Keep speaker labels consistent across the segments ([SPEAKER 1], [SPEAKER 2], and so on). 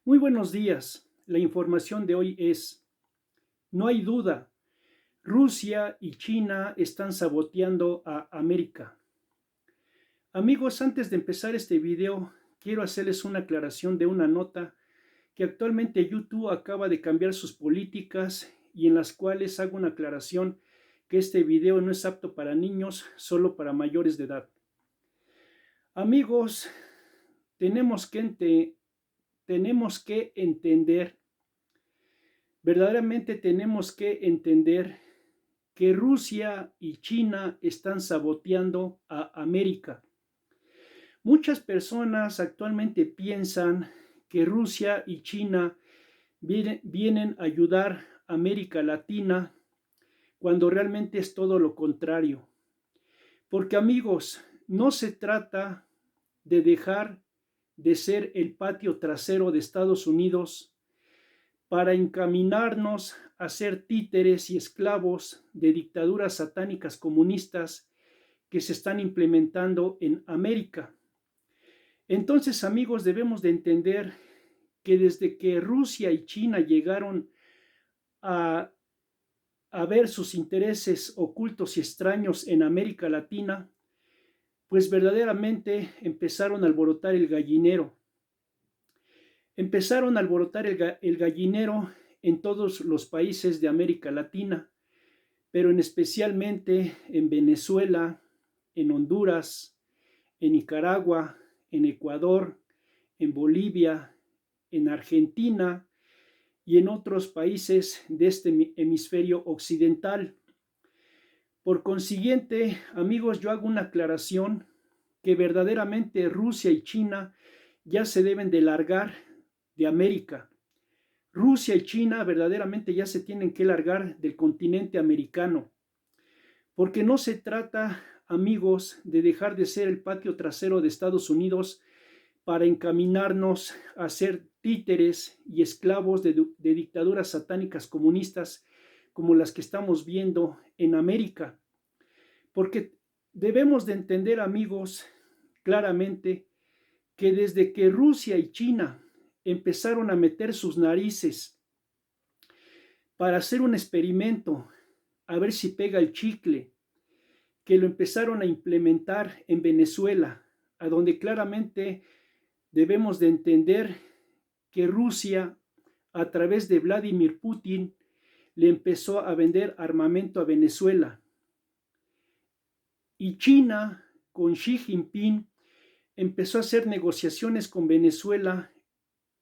[SPEAKER 1] Muy buenos días. La información de hoy es, no hay duda, Rusia y China están saboteando a América. Amigos, antes de empezar este video, quiero hacerles una aclaración de una nota que actualmente YouTube acaba de cambiar sus políticas y en las cuales hago una aclaración que este video no es apto para niños, solo para mayores de edad. Amigos, tenemos que entender. Verdaderamente tenemos que entender que Rusia y China están saboteando a América. Muchas personas actualmente piensan que Rusia y China vienen a ayudar a América Latina cuando realmente es todo lo contrario. Porque amigos, no se trata de dejar de ser el patio trasero de Estados Unidos para encaminarnos a ser títeres y esclavos de dictaduras satánicas comunistas que se están implementando en América. Entonces, amigos, debemos de entender que desde que Rusia y China llegaron a, a ver sus intereses ocultos y extraños en América Latina, pues verdaderamente empezaron a alborotar el gallinero. Empezaron a alborotar el gallinero en todos los países de América Latina, pero en especialmente en Venezuela, en Honduras, en Nicaragua, en Ecuador, en Bolivia, en Argentina y en otros países de este hemisferio occidental. Por consiguiente, amigos, yo hago una aclaración que verdaderamente Rusia y China ya se deben de largar de América. Rusia y China verdaderamente ya se tienen que largar del continente americano, porque no se trata, amigos, de dejar de ser el patio trasero de Estados Unidos para encaminarnos a ser títeres y esclavos de dictaduras satánicas comunistas como las que estamos viendo en América. Porque debemos de entender, amigos, claramente que desde que Rusia y China empezaron a meter sus narices para hacer un experimento, a ver si pega el chicle, que lo empezaron a implementar en Venezuela, a donde claramente debemos de entender que Rusia, a través de Vladimir Putin, le empezó a vender armamento a Venezuela. Y China, con Xi Jinping, empezó a hacer negociaciones con Venezuela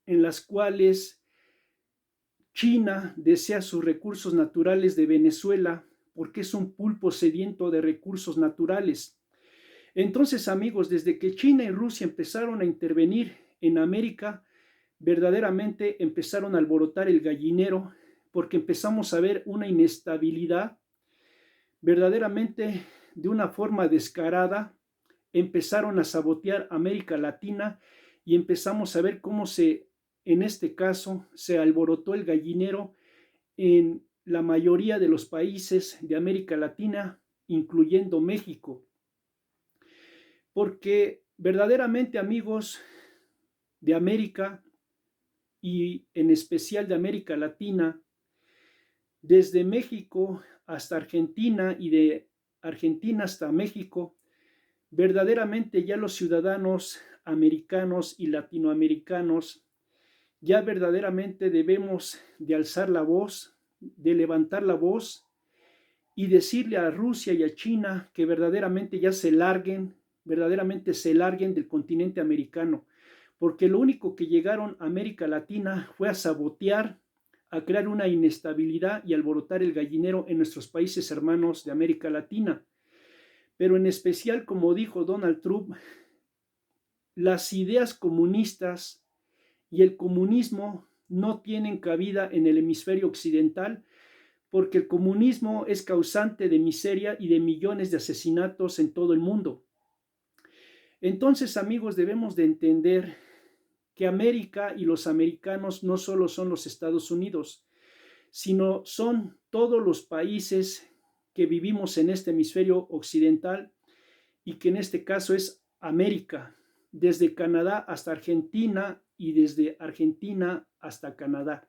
[SPEAKER 1] en las cuales China desea sus recursos naturales de Venezuela porque es un pulpo sediento de recursos naturales. Entonces, amigos, desde que China y Rusia empezaron a intervenir en América, verdaderamente empezaron a alborotar el gallinero porque empezamos a ver una inestabilidad verdaderamente de una forma descarada. Empezaron a sabotear América Latina y empezamos a ver cómo en este caso, se alborotó el gallinero en la mayoría de los países de América Latina, incluyendo México. Porque verdaderamente, amigos de América y en especial de América Latina, desde México hasta Argentina y de Argentina hasta México, verdaderamente ya los ciudadanos americanos y latinoamericanos ya verdaderamente debemos de alzar la voz, de levantar la voz y decirle a Rusia y a China que verdaderamente ya verdaderamente se larguen del continente americano, porque lo único que llegaron a América Latina fue a sabotear, a crear una inestabilidad y alborotar el gallinero en nuestros países hermanos de América Latina. Pero en especial, como dijo Donald Trump, las ideas comunistas y el comunismo no tienen cabida en el hemisferio occidental porque el comunismo es causante de miseria y de millones de asesinatos en todo el mundo. Entonces, amigos, debemos de entender que América y los americanos no solo son los Estados Unidos, sino son todos los países que vivimos en este hemisferio occidental y que en este caso es América. desde Canadá hasta Argentina y desde Argentina hasta Canadá.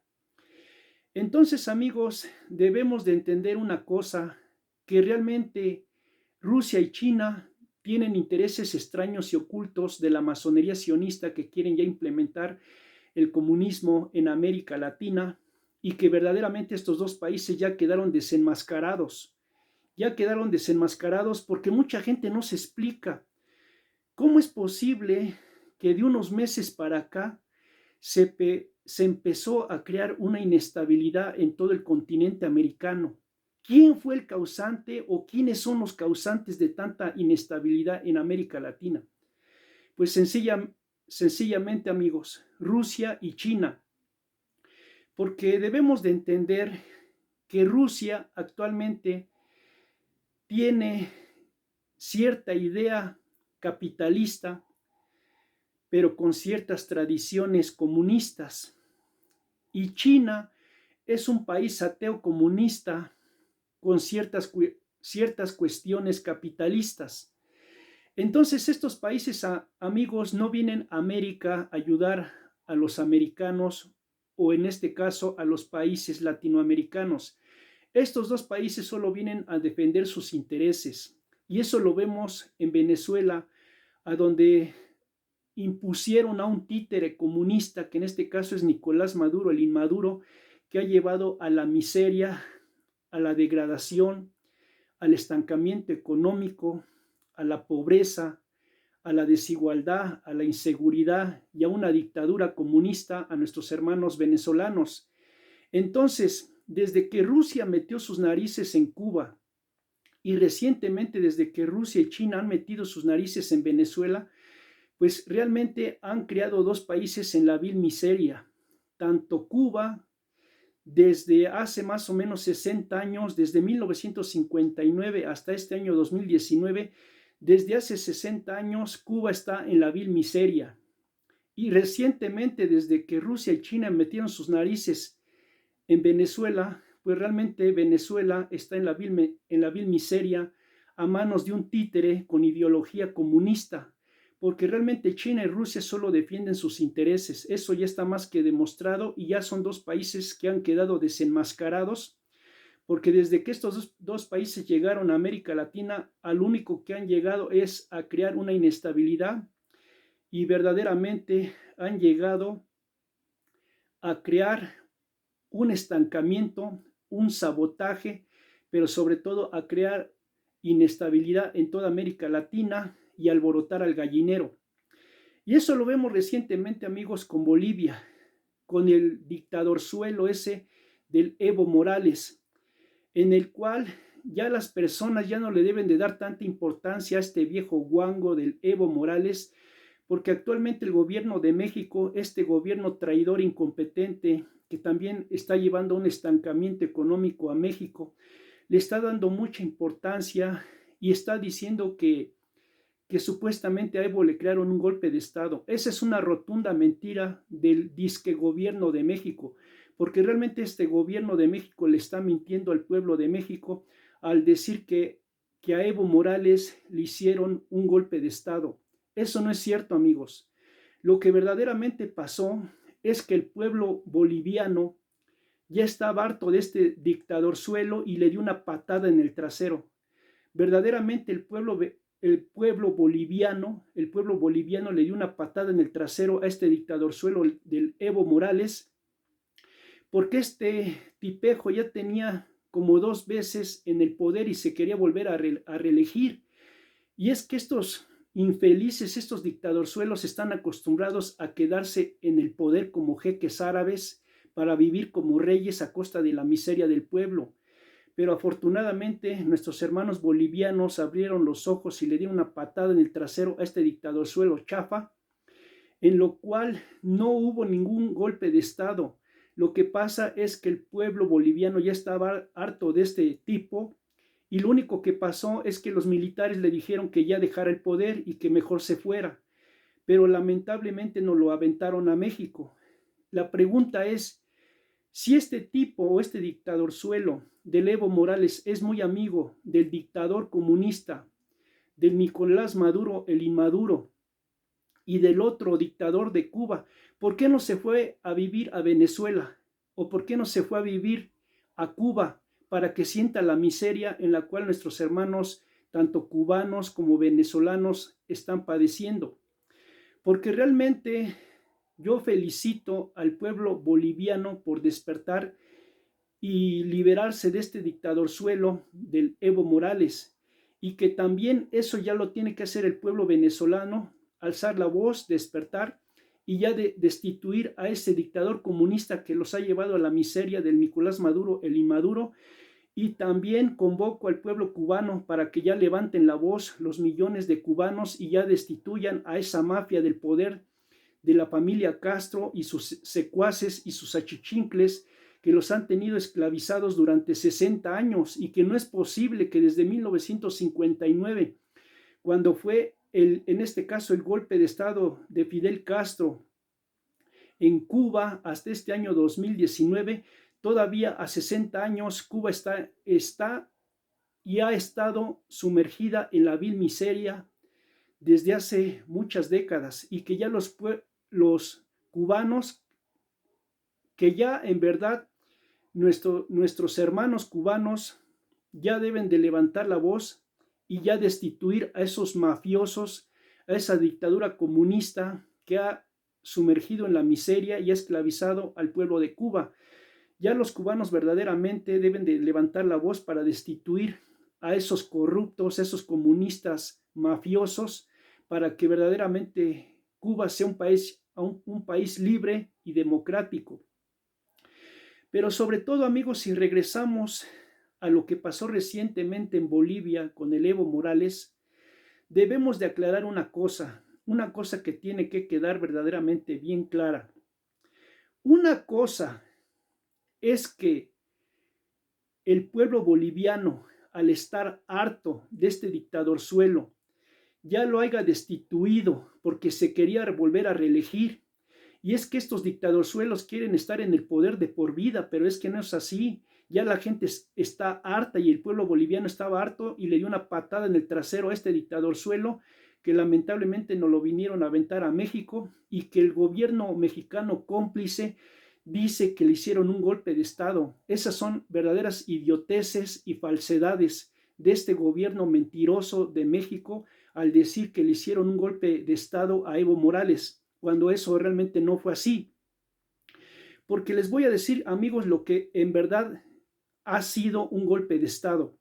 [SPEAKER 1] Entonces, amigos, debemos de entender una cosa, que realmente Rusia y China tienen intereses extraños y ocultos de la masonería sionista que quieren ya implementar el comunismo en América Latina, y que verdaderamente estos dos países ya quedaron desenmascarados. Ya quedaron desenmascarados porque mucha gente no se explica cómo es posible que de unos meses para acá se empezó a crear una inestabilidad en todo el continente americano. ¿Quién fue el causante o quiénes son los causantes de tanta inestabilidad en América Latina? Pues sencillamente, amigos, Rusia y China. Porque debemos de entender que Rusia actualmente tiene cierta idea capitalista, pero con ciertas tradiciones comunistas. Y China es un país ateo comunista con ciertas cuestiones capitalistas. Entonces estos países, amigos, no vienen a América a ayudar a los americanos, o en este caso a los países latinoamericanos. Estos dos países solo vienen a defender sus intereses, y eso lo vemos en Venezuela, a donde impusieron a un títere comunista, que en este caso es Nicolás Maduro, el inmaduro, que ha llevado a la miseria, a la degradación, al estancamiento económico, a la pobreza, a la desigualdad, a la inseguridad y a una dictadura comunista a nuestros hermanos venezolanos. Entonces, desde que Rusia metió sus narices en Cuba, y recientemente desde que Rusia y China han metido sus narices en Venezuela, pues realmente han creado dos países en la vil miseria. Tanto Cuba, desde hace más o menos 60 años, desde 1959 hasta este año 2019, desde hace 60 años Cuba está en la vil miseria. Y recientemente, desde que Rusia y China metieron sus narices en Venezuela, pues realmente Venezuela está en la vil miseria a manos de un títere con ideología comunista, porque realmente China y Rusia solo defienden sus intereses. Eso ya está más que demostrado, y ya son dos países que han quedado desenmascarados, porque desde que estos dos países llegaron a América Latina, al único que han llegado es a crear una inestabilidad, y verdaderamente han llegado a crear un estancamiento, un sabotaje, pero sobre todo a crear inestabilidad en toda América Latina y alborotar al gallinero. Y eso lo vemos recientemente, amigos, con Bolivia, con el dictadorzuelo ese del Evo Morales, en el cual ya las personas ya no le deben de dar tanta importancia a este viejo guango del Evo Morales, porque actualmente el gobierno de México, este gobierno traidor, incompetente, que también está llevando un estancamiento económico a México, le está dando mucha importancia y está diciendo que supuestamente a Evo le crearon un golpe de Estado. Esa es una rotunda mentira del disque gobierno de México, porque realmente este gobierno de México le está mintiendo al pueblo de México al decir que a Evo Morales le hicieron un golpe de Estado. Eso no es cierto, amigos. Lo que verdaderamente pasó es que el pueblo boliviano ya estaba harto de este dictadorzuelo y le dio una patada en el trasero. Verdaderamente el pueblo boliviano le dio una patada en el trasero a este dictadorzuelo del Evo Morales, porque este tipejo ya tenía como 2 veces en el poder y se quería volver a reelegir. Y es que estos infelices, estos dictadorzuelos están acostumbrados a quedarse en el poder como jeques árabes para vivir como reyes a costa de la miseria del pueblo. Pero afortunadamente nuestros hermanos bolivianos abrieron los ojos y le dieron una patada en el trasero a este dictadorzuelo chafa, en lo cual no hubo ningún golpe de Estado. Lo que pasa es que el pueblo boliviano ya estaba harto de este tipo, y lo único que pasó es que los militares le dijeron que ya dejara el poder y que mejor se fuera, pero lamentablemente no lo aventaron a México. La pregunta es, si este tipo o este dictadorzuelo del Evo Morales es muy amigo del dictador comunista, del Nicolás Maduro, el inmaduro, y del otro dictador de Cuba. ¿Por qué no se fue a vivir a Venezuela? ¿O por qué no se fue a vivir a Cuba para que sienta la miseria en la cual nuestros hermanos, tanto cubanos como venezolanos, están padeciendo? Porque realmente yo felicito al pueblo boliviano por despertar y liberarse de este dictadorzuelo del Evo Morales, y que también eso ya lo tiene que hacer el pueblo venezolano, alzar la voz, despertar y ya destituir a ese dictador comunista que los ha llevado a la miseria del Nicolás Maduro, el inmaduro. Y también convoco al pueblo cubano para que ya levanten la voz los millones de cubanos y ya destituyan a esa mafia del poder de la familia Castro y sus secuaces y sus achichincles, que los han tenido esclavizados durante 60 años, y que no es posible que desde 1959, cuando fue en este caso el golpe de estado de Fidel Castro en Cuba, hasta este año 2019, todavía a 60 años Cuba está y ha estado sumergida en la vil miseria desde hace muchas décadas, y que ya los cubanos, que ya en verdad nuestros hermanos cubanos ya deben de levantar la voz y ya destituir a esos mafiosos, a esa dictadura comunista que ha sumergido en la miseria y ha esclavizado al pueblo de Cuba. Ya los cubanos verdaderamente deben de levantar la voz para destituir a esos corruptos, a esos comunistas mafiosos, para que verdaderamente Cuba sea un país libre y democrático. Pero sobre todo, amigos, si regresamos a lo que pasó recientemente en Bolivia con el Evo Morales, debemos de aclarar una cosa que tiene que quedar verdaderamente bien clara. Una cosa es que el pueblo boliviano, al estar harto de este dictadorzuelo, ya lo haya destituido porque se quería volver a reelegir. Y es que estos dictadorzuelos quieren estar en el poder de por vida, pero es que no es así. Ya la gente está harta, y el pueblo boliviano estaba harto y le dio una patada en el trasero a este dictadorzuelo, que lamentablemente no lo vinieron a aventar a México, y que el gobierno mexicano cómplice dice que le hicieron un golpe de estado. Esas son verdaderas idioteces y falsedades de este gobierno mentiroso de México al decir que le hicieron un golpe de estado a Evo Morales, cuando eso realmente no fue así. Porque les voy a decir, amigos, lo que en verdad ha sido un golpe de estado.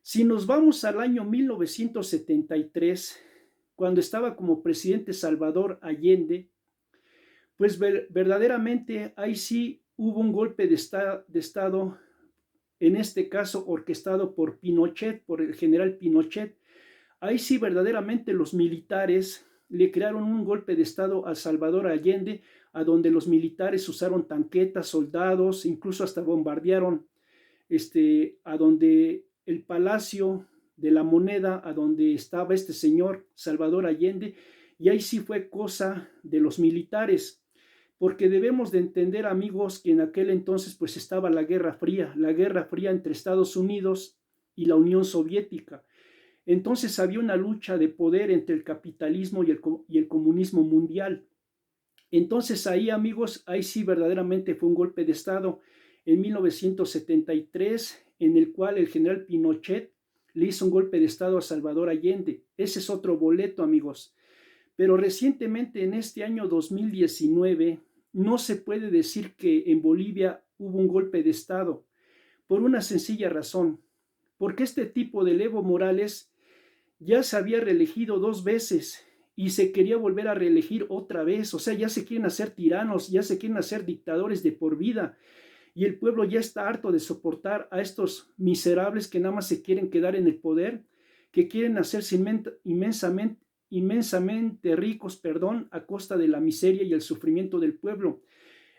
[SPEAKER 1] Si nos vamos al año 1973, cuando estaba como presidente Salvador Allende, pues verdaderamente ahí sí hubo un golpe de estado, en este caso orquestado por Pinochet, por el general Pinochet. Ahí sí verdaderamente los militares le crearon un golpe de estado a Salvador Allende, a donde los militares usaron tanquetas, soldados, incluso hasta bombardearon a donde el Palacio de la Moneda, a donde estaba este señor Salvador Allende, y ahí sí fue cosa de los militares. Porque debemos de entender, amigos, que en aquel entonces pues estaba la Guerra Fría entre Estados Unidos y la Unión Soviética. Entonces había una lucha de poder entre el capitalismo y el comunismo mundial. Entonces ahí, amigos, ahí sí verdaderamente fue un golpe de estado en 1973, en el cual el general Pinochet le hizo un golpe de estado a Salvador Allende. Ese es otro boleto, amigos. Pero recientemente, en este año 2019, no se puede decir que en Bolivia hubo un golpe de estado, por una sencilla razón, porque este tipo de Evo Morales ya se había reelegido 2 veces y se quería volver a reelegir otra vez. O sea, ya se quieren hacer tiranos, ya se quieren hacer dictadores de por vida, y el pueblo ya está harto de soportar a estos miserables que nada más se quieren quedar en el poder, que quieren hacerse inmensamente ricos, a costa de la miseria y el sufrimiento del pueblo.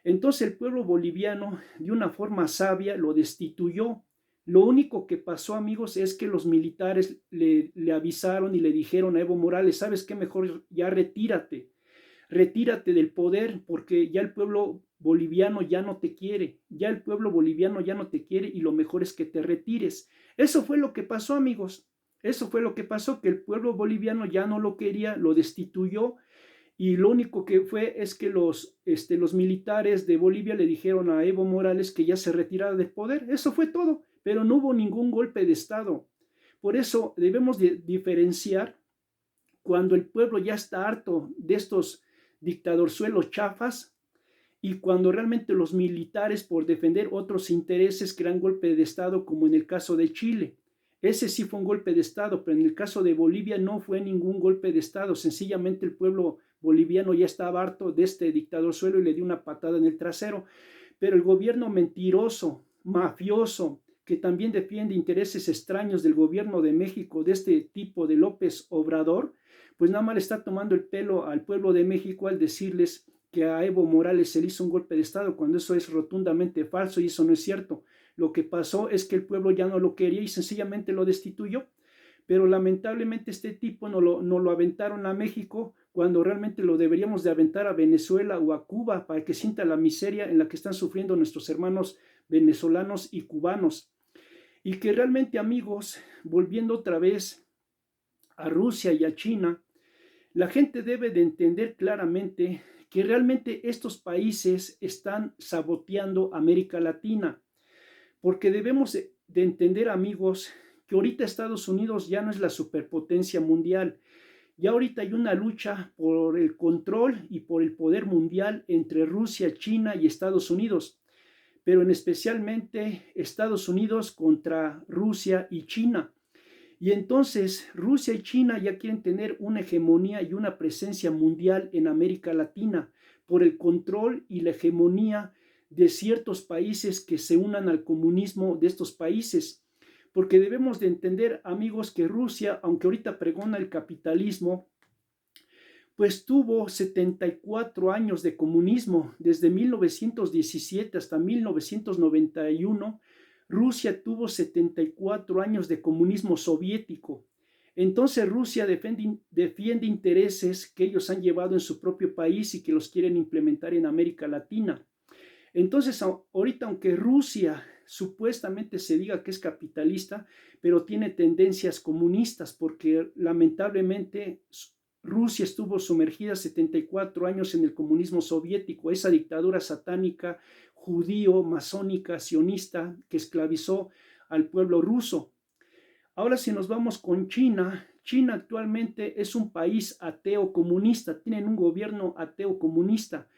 [SPEAKER 1] Entonces el pueblo boliviano, de una forma sabia, lo destituyó. Lo único que pasó, amigos, es que los militares le avisaron y le dijeron a Evo Morales: ¿sabes qué? Mejor ya retírate del poder, porque ya el pueblo boliviano ya no te quiere, y lo mejor es que te retires. Eso fue lo que pasó, amigos. Eso fue lo que pasó, que el pueblo boliviano ya no lo quería, lo destituyó, Y lo único que fue es que los militares de Bolivia le dijeron a Evo Morales que ya se retirara del poder. Eso fue todo, pero no hubo ningún golpe de Estado. Por eso debemos de diferenciar cuando el pueblo ya está harto de estos dictadorzuelos chafas y cuando realmente los militares, por defender otros intereses, crean golpe de Estado, como en el caso de Chile. Ese sí fue un golpe de Estado, pero en el caso de Bolivia no fue ningún golpe de Estado. Sencillamente el pueblo boliviano ya estaba harto de este dictadorzuelo y le dio una patada en el trasero. Pero el gobierno mentiroso, mafioso, que también defiende intereses extraños del gobierno de México, de este tipo de López Obrador, pues nada más le está tomando el pelo al pueblo de México al decirles que a Evo Morales se le hizo un golpe de Estado, cuando eso es rotundamente falso y eso no es cierto. Lo que pasó es que el pueblo ya no lo quería y sencillamente lo destituyó. Pero lamentablemente este tipo no lo aventaron a México cuando realmente lo deberíamos de aventar a Venezuela o a Cuba para que sienta la miseria en la que están sufriendo nuestros hermanos venezolanos y cubanos. Y que realmente, amigos, volviendo otra vez a Rusia y a China, la gente debe de entender claramente que realmente estos países están saboteando América Latina, porque debemos de entender, amigos, que ahorita Estados Unidos ya no es la superpotencia mundial. Ya ahorita hay una lucha por el control y por el poder mundial entre Rusia, China y Estados Unidos, pero en especialmente Estados Unidos contra Rusia y China. Y entonces Rusia y China ya quieren tener una hegemonía y una presencia mundial en América Latina por el control y la hegemonía de ciertos países que se unan al comunismo de estos países. Porque debemos de entender, amigos, que Rusia, aunque ahorita pregona el capitalismo, pues tuvo 74 años de comunismo, desde 1917 hasta 1991. Rusia tuvo 74 años de comunismo soviético. Entonces Rusia defiende intereses que ellos han llevado en su propio país y que los quieren implementar en América Latina. Entonces, ahorita, aunque Rusia supuestamente se diga que es capitalista, pero tiene tendencias comunistas, porque lamentablemente Rusia estuvo sumergida 74 años en el comunismo soviético, esa dictadura satánica, judío, masónica, sionista, que esclavizó al pueblo ruso. Ahora si nos vamos con China, China actualmente es un país ateo comunista, tienen un gobierno ateo comunista,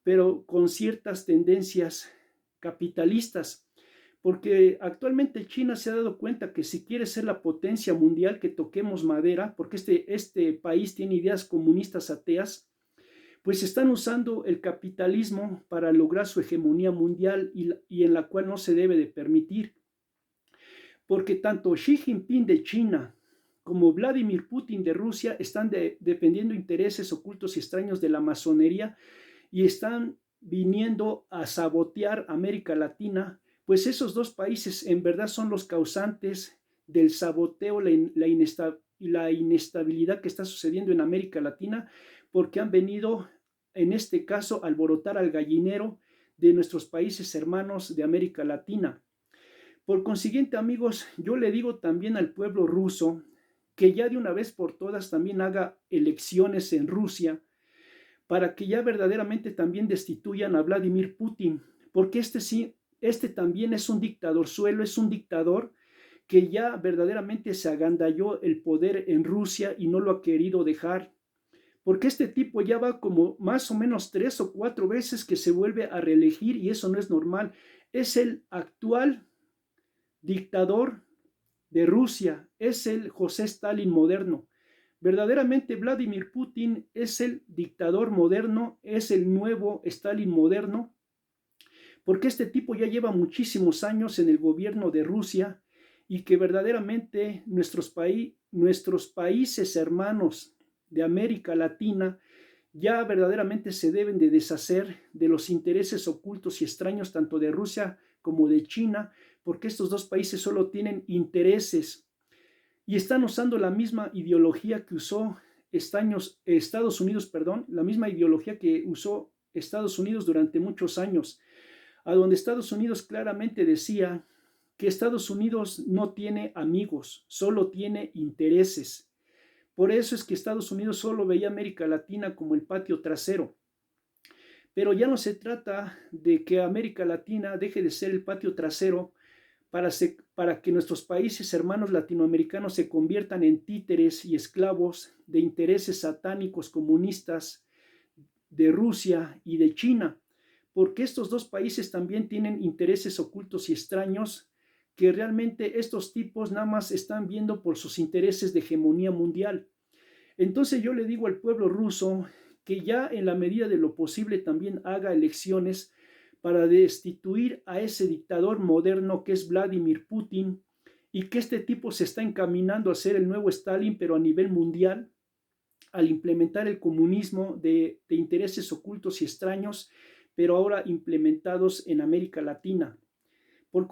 [SPEAKER 1] pero con ciertas tendencias capitalistas, porque actualmente China se ha dado cuenta que si quiere ser la potencia mundial, que toquemos madera, porque este país tiene ideas comunistas ateas, pues están usando el capitalismo para lograr su hegemonía mundial y en la cual no se debe de permitir, porque tanto Xi Jinping de China como Vladimir Putin de Rusia están defendiendo intereses ocultos y extraños de la masonería y están viniendo a sabotear América Latina, pues esos dos países en verdad son los causantes del saboteo y la inestabilidad que está sucediendo en América Latina, porque han venido, en este caso, a alborotar al gallinero de nuestros países hermanos de América Latina. Por consiguiente, amigos, yo le digo también al pueblo ruso que ya de una vez por todas también haga elecciones en Rusia, para que ya verdaderamente también destituyan a Vladimir Putin, porque este también es un dictadorzuelo, es un dictador que ya verdaderamente se agandalló el poder en Rusia y no lo ha querido dejar, porque este tipo ya va como más o menos 3 o 4 veces que se vuelve a reelegir y eso no es normal. Es el actual dictador de Rusia, es el José Stalin moderno. Verdaderamente Vladimir Putin es el dictador moderno, es el nuevo Stalin moderno, porque este tipo ya lleva muchísimos años en el gobierno de Rusia y que verdaderamente nuestros países hermanos de América Latina ya verdaderamente se deben de deshacer de los intereses ocultos y extraños tanto de Rusia como de China, porque estos dos países solo tienen intereses y están usando la misma ideología que usó Estados Unidos, la misma ideología que usó Estados Unidos durante muchos años, a donde Estados Unidos claramente decía que Estados Unidos no tiene amigos, solo tiene intereses. Por eso es que Estados Unidos solo veía a América Latina como el patio trasero. Pero ya no se trata de que América Latina deje de ser el patio trasero para que nuestros países hermanos latinoamericanos se conviertan en títeres y esclavos de intereses satánicos comunistas de Rusia y de China, porque estos dos países también tienen intereses ocultos y extraños que realmente estos tipos nada más están viendo por sus intereses de hegemonía mundial. Entonces yo le digo al pueblo ruso que ya en la medida de lo posible también haga elecciones para destituir a ese dictador moderno que es Vladimir Putin, y que este tipo se está encaminando a ser el nuevo Stalin, pero a nivel mundial, al implementar el comunismo de intereses ocultos y extraños, pero ahora implementados en América Latina. Por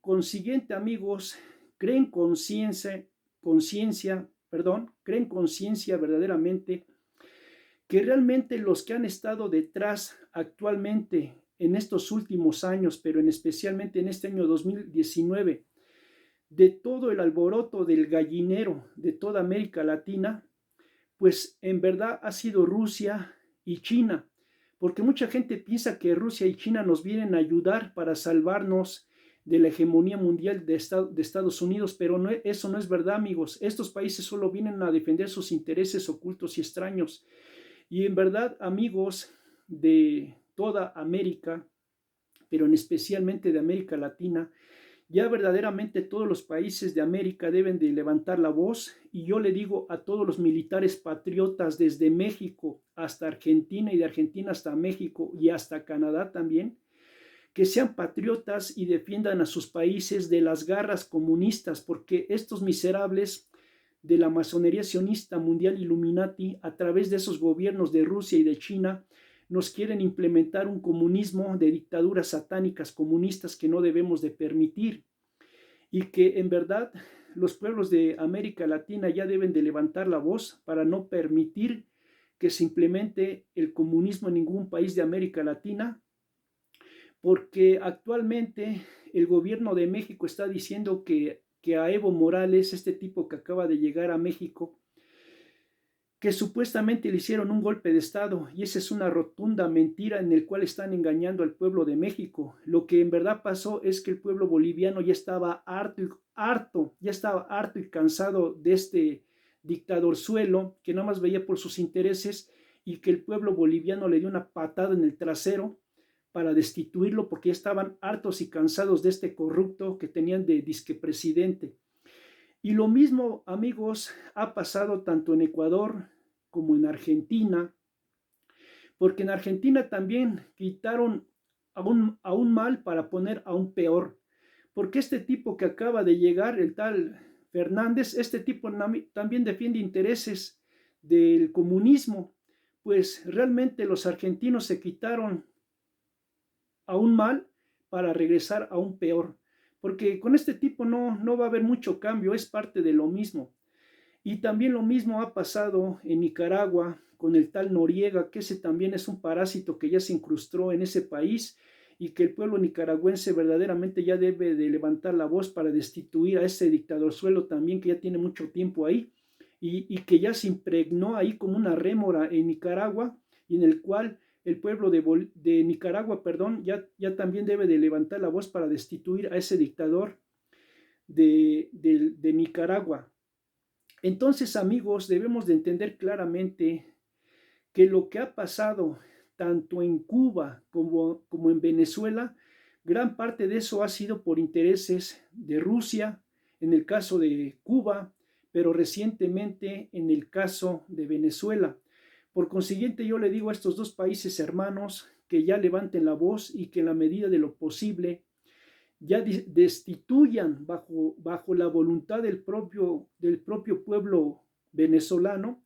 [SPEAKER 1] consiguiente, amigos, creen conciencia verdaderamente que realmente los que han estado detrás actualmente en estos últimos años, pero especialmente en este año 2019, de todo el alboroto del gallinero de toda América Latina, pues en verdad ha sido Rusia y China, porque mucha gente piensa que Rusia y China nos vienen a ayudar para salvarnos de la hegemonía mundial de Estados Unidos, pero no, eso no es verdad, amigos. Estos países solo vienen a defender sus intereses ocultos y extraños. Y en verdad, amigos de toda América, pero en especialmente de América Latina, ya verdaderamente todos los países de América deben de levantar la voz, y yo le digo a todos los militares patriotas desde México hasta Argentina y de Argentina hasta México y hasta Canadá también, que sean patriotas y defiendan a sus países de las garras comunistas, porque estos miserables de la masonería sionista mundial Illuminati, a través de esos gobiernos de Rusia y de China, nos quieren implementar un comunismo de dictaduras satánicas comunistas que no debemos de permitir, y que en verdad los pueblos de América Latina ya deben de levantar la voz para no permitir que se implemente el comunismo en ningún país de América Latina, porque actualmente el gobierno de México está diciendo que a Evo Morales, este tipo que acaba de llegar a México, que supuestamente le hicieron un golpe de estado, y esa es una rotunda mentira en el cual están engañando al pueblo de México. Lo que en verdad pasó es que el pueblo boliviano ya estaba harto y cansado de este dictadorzuelo que nada más veía por sus intereses, y que el pueblo boliviano le dio una patada en el trasero para destituirlo, porque ya estaban hartos y cansados de este corrupto que tenían de disque presidente. Y lo mismo, amigos, ha pasado tanto en Ecuador como en Argentina, porque en Argentina también quitaron a un mal para poner a un peor, porque este tipo que acaba de llegar, el tal Fernández, este tipo también defiende intereses del comunismo, pues realmente los argentinos se quitaron a un mal para regresar a un peor, porque con este tipo no va a haber mucho cambio, es parte de lo mismo. Y también lo mismo ha pasado en Nicaragua con el tal Noriega, que ese también es un parásito que ya se incrustó en ese país, y que el pueblo nicaragüense verdaderamente ya debe de levantar la voz para destituir a ese dictadorzuelo también, que ya tiene mucho tiempo ahí, y que ya se impregnó ahí como una rémora en Nicaragua, y en el cual el pueblo de Nicaragua, perdón, ya también debe de levantar la voz para destituir a ese dictador de Nicaragua. Entonces, amigos, debemos de entender claramente que lo que ha pasado tanto en Cuba como en Venezuela, gran parte de eso ha sido por intereses de Rusia, en el caso de Cuba, pero recientemente en el caso de Venezuela. Por consiguiente, yo le digo a estos dos países hermanos que ya levanten la voz, y que en la medida de lo posible ya destituyan bajo la voluntad del propio pueblo venezolano,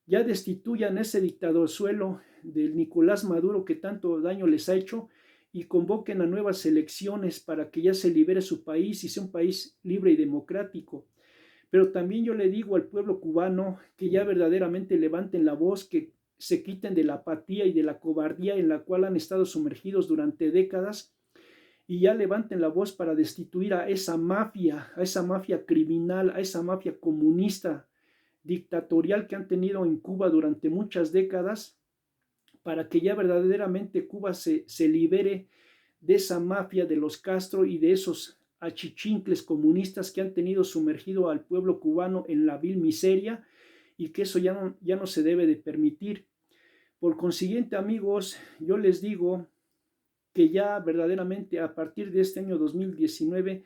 [SPEAKER 1] ya destituyan ese dictadorzuelo del Nicolás Maduro que tanto daño les ha hecho, y convoquen a nuevas elecciones para que ya se libere su país y sea un país libre y democrático. Pero también yo le digo al pueblo cubano que ya verdaderamente levanten la voz, que se quiten de la apatía y de la cobardía en la cual han estado sumergidos durante décadas, y ya levanten la voz para destituir a esa mafia criminal, a esa mafia comunista dictatorial que han tenido en Cuba durante muchas décadas, para que ya verdaderamente Cuba se libere de esa mafia de los Castro y de esos achichincles comunistas que han tenido sumergido al pueblo cubano en la vil miseria, y que eso ya no se debe de permitir. Por consiguiente, amigos, yo les digo que ya verdaderamente a partir de este año 2019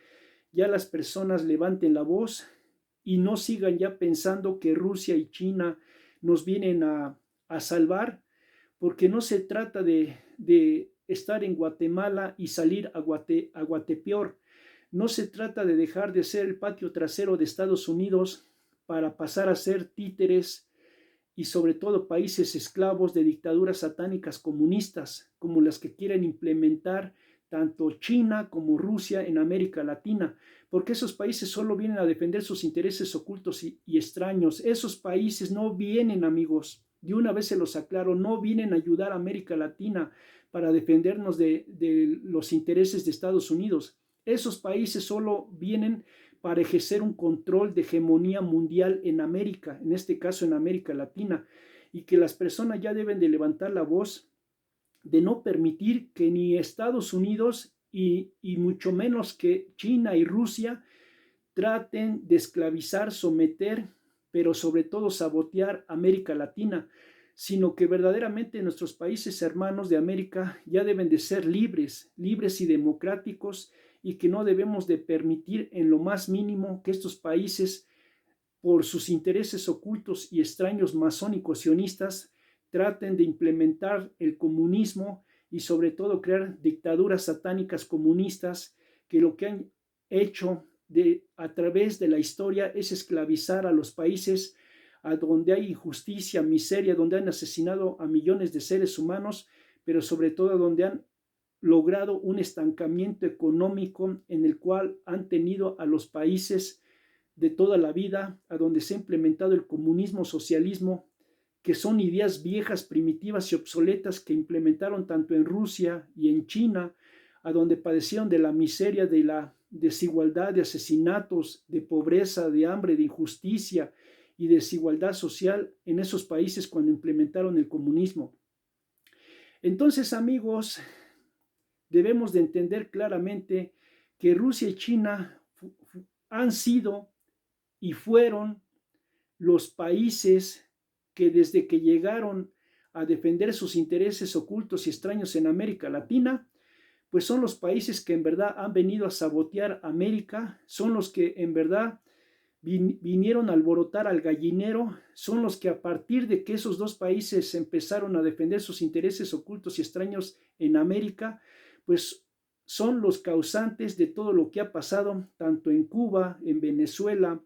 [SPEAKER 1] ya las personas levanten la voz y no sigan ya pensando que Rusia y China nos vienen a salvar, porque no se trata de estar en Guatemala y salir a Guatepeor. No se trata de dejar de ser el patio trasero de Estados Unidos para pasar a ser títeres y sobre todo países esclavos de dictaduras satánicas comunistas, como las que quieren implementar tanto China como Rusia en América Latina, porque esos países solo vienen a defender sus intereses ocultos y extraños. Esos países no vienen, amigos, de una vez se los aclaro, no vienen a ayudar a América Latina para defendernos de los intereses de Estados Unidos. Esos países solo vienen para ejercer un control de hegemonía mundial en América, en este caso en América Latina, y que las personas ya deben de levantar la voz de no permitir que ni Estados Unidos y mucho menos que China y Rusia traten de esclavizar, someter, pero sobre todo sabotear América Latina, sino que verdaderamente nuestros países hermanos de América ya deben de ser libres, libres y democráticos, y que no debemos de permitir en lo más mínimo que estos países, por sus intereses ocultos y extraños masónicos sionistas, traten de implementar el comunismo y sobre todo crear dictaduras satánicas comunistas que lo que han hecho a través de la historia es esclavizar a los países a donde hay injusticia, miseria, donde han asesinado a millones de seres humanos, pero sobre todo donde han logrado un estancamiento económico en el cual han tenido a los países de toda la vida, a donde se ha implementado el comunismo, socialismo, que son ideas viejas, primitivas y obsoletas que implementaron tanto en Rusia y en China, a donde padecieron de la miseria, de la desigualdad, de asesinatos, de pobreza, de hambre, de injusticia y desigualdad social en esos países cuando implementaron el comunismo. Entonces, amigos, debemos de entender claramente que Rusia y China han sido y fueron los países que desde que llegaron a defender sus intereses ocultos y extraños en América Latina, pues son los países que en verdad han venido a sabotear América, son los que en verdad vinieron a alborotar al gallinero, son los que a partir de que esos dos países empezaron a defender sus intereses ocultos y extraños en América, pues son los causantes de todo lo que ha pasado tanto en Cuba, en Venezuela,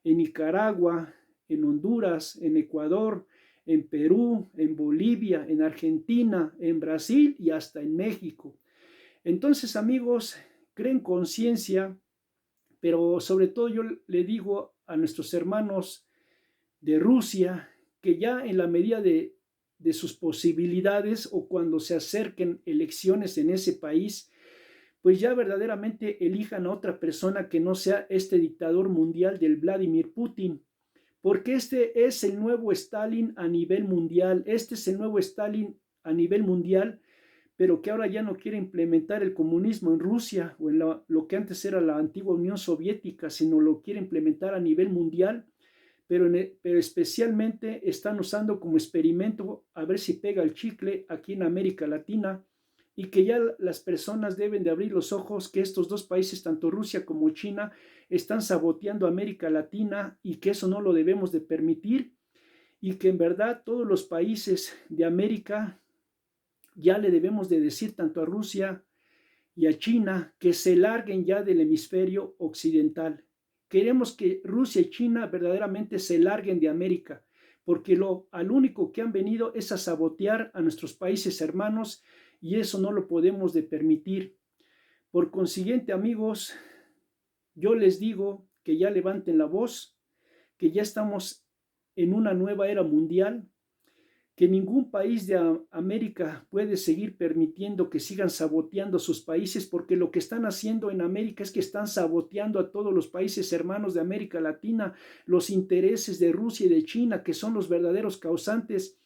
[SPEAKER 1] en Nicaragua, en Honduras, en Ecuador, en Perú, en Bolivia, en Argentina, en Brasil y hasta en México. Entonces, amigos, creen conciencia, pero sobre todo yo le digo a nuestros hermanos de Rusia que ya en la medida de sus posibilidades o cuando se acerquen elecciones en ese país, pues ya verdaderamente elijan a otra persona que no sea este dictador mundial del Vladimir Putin, porque este es el nuevo Stalin a nivel mundial, este es el nuevo Stalin a nivel mundial, pero que ahora ya no quiere implementar el comunismo en Rusia o en lo que antes era la antigua Unión Soviética, sino lo quiere implementar a nivel mundial, pero especialmente están usando como experimento a ver si pega el chicle aquí en América Latina, y que ya las personas deben de abrir los ojos que estos dos países, tanto Rusia como China, están saboteando América Latina y que eso no lo debemos de permitir, y que en verdad todos los países de América ya le debemos de decir tanto a Rusia y a China que se larguen ya del hemisferio occidental. Queremos que Rusia y China verdaderamente se larguen de América, porque al único que han venido es a sabotear a nuestros países hermanos, y eso no lo podemos de permitir. Por consiguiente, amigos, yo les digo que ya levanten la voz, que ya estamos en una nueva era mundial, que ningún país de América puede seguir permitiendo que sigan saboteando a sus países, porque lo que están haciendo en América es que están saboteando a todos los países hermanos de América Latina, los intereses de Rusia y de China, que son los verdaderos causantes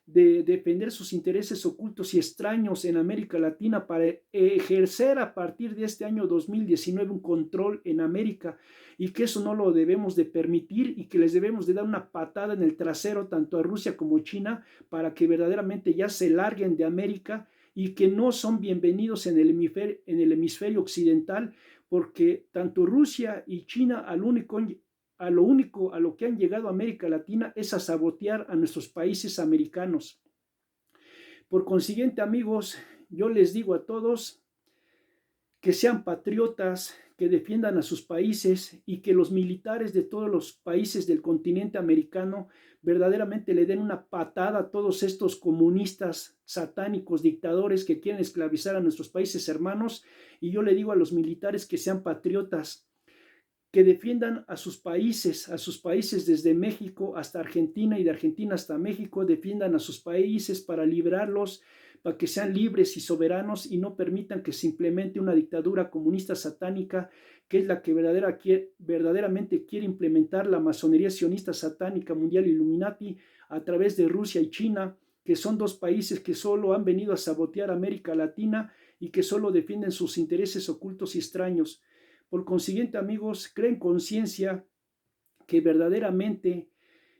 [SPEAKER 1] de defender sus intereses ocultos y extraños en América Latina para ejercer a partir de este año 2019 un control en América, y que eso no lo debemos de permitir, y que les debemos de dar una patada en el trasero tanto a Rusia como a China para que verdaderamente ya se larguen de América, y que no son bienvenidos en el hemisferio occidental, porque tanto Rusia y China a lo que han llegado a América Latina es a sabotear a nuestros países americanos. Por consiguiente, amigos, yo les digo a todos que sean patriotas, que defiendan a sus países, y que los militares de todos los países del continente americano verdaderamente le den una patada a todos estos comunistas, satánicos, dictadores que quieren esclavizar a nuestros países hermanos. Y yo le digo a los militares que sean patriotas, que defiendan a sus países desde México hasta Argentina y de Argentina hasta México, defiendan a sus países para liberarlos, para que sean libres y soberanos, y no permitan que se implemente una dictadura comunista satánica, que es la que verdaderamente quiere implementar la masonería sionista satánica mundial Illuminati a través de Rusia y China, que son dos países que solo han venido a sabotear América Latina y que solo defienden sus intereses ocultos y extraños. Por consiguiente, amigos, creen conciencia que verdaderamente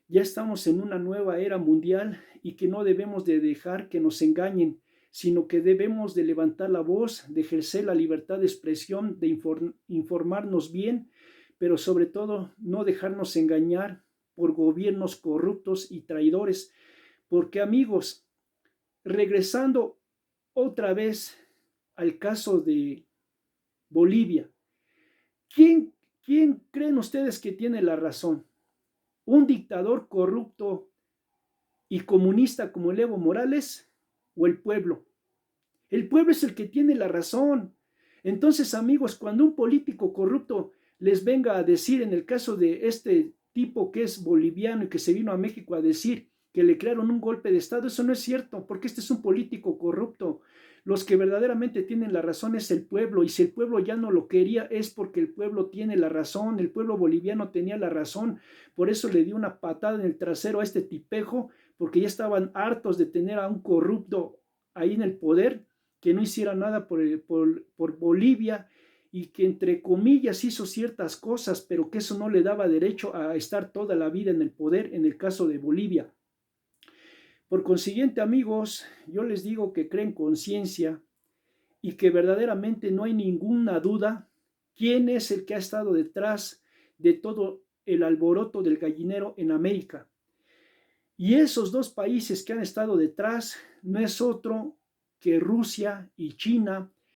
[SPEAKER 1] ya estamos en una nueva era mundial, y que no debemos de dejar que nos engañen, sino que debemos de levantar la voz, de ejercer la libertad de expresión, de informarnos bien, pero sobre todo no dejarnos engañar por gobiernos corruptos y traidores. Porque, amigos, regresando otra vez al caso de Bolivia, ¿Quién creen ustedes que tiene la razón? ¿Un dictador corrupto y comunista como el Evo Morales, o el pueblo? El pueblo es el que tiene la razón. Entonces, amigos, cuando un político corrupto les venga a decir, en el caso de este tipo que es boliviano y que se vino a México a decir que le crearon un golpe de Estado, eso no es cierto, porque este es un político corrupto. Los que verdaderamente tienen la razón es el pueblo, y si el pueblo ya no lo quería es porque el pueblo tiene la razón. El pueblo boliviano tenía la razón, por eso le dio una patada en el trasero a este tipejo, porque ya estaban hartos de tener a un corrupto ahí en el poder, que no hiciera nada por Bolivia, y que entre comillas hizo ciertas cosas, pero que eso no le daba derecho a estar toda la vida en el poder, en el caso de Bolivia. Por consiguiente, amigos, yo les digo que creen conciencia, y que verdaderamente no hay ninguna duda quién es el que ha estado detrás de todo el alboroto del gallinero en América. Y esos dos países que han estado detrás no es otro que Rusia y China,